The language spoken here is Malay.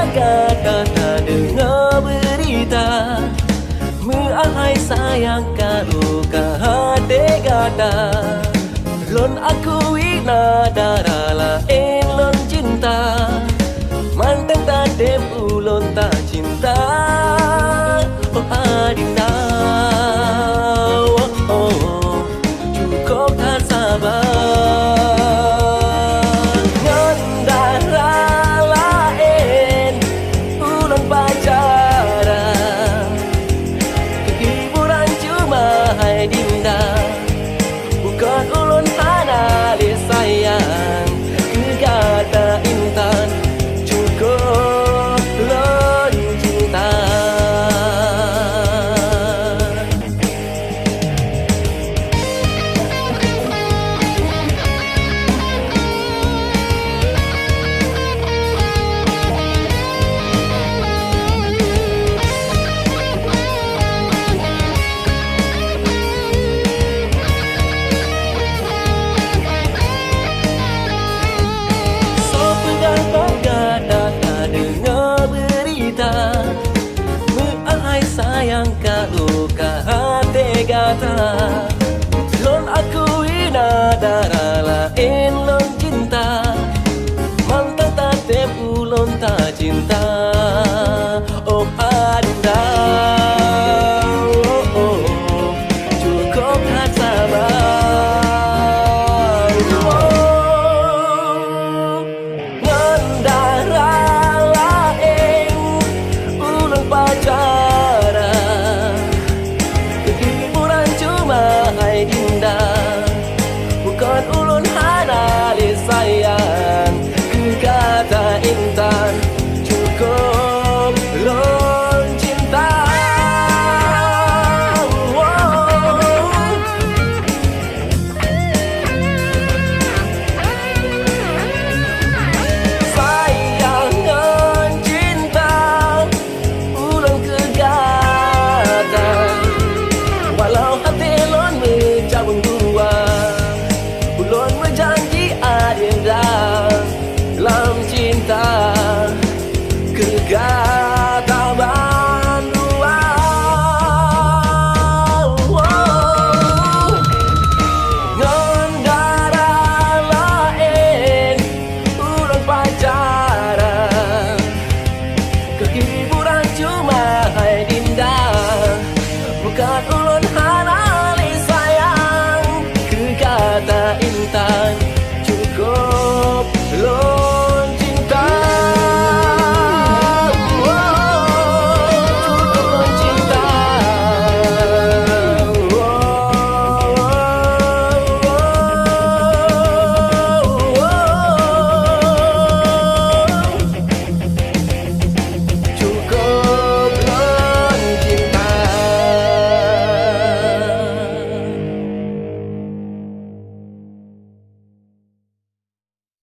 bangga tak dengar berita Ahai sayang kalau hati kata Lon aku ina darah lain lon cinta Mantan tak dempu lon tak cinta Oh adinda oh, oh, cukup tak sabar Ngan darah lain ulon pacaran Kehiburan cuma hai dinda Bukan ulun analis sayang Kegata intan Cukup lon cinta Ahai sayang kalau hati kata Lon aku ina darah lain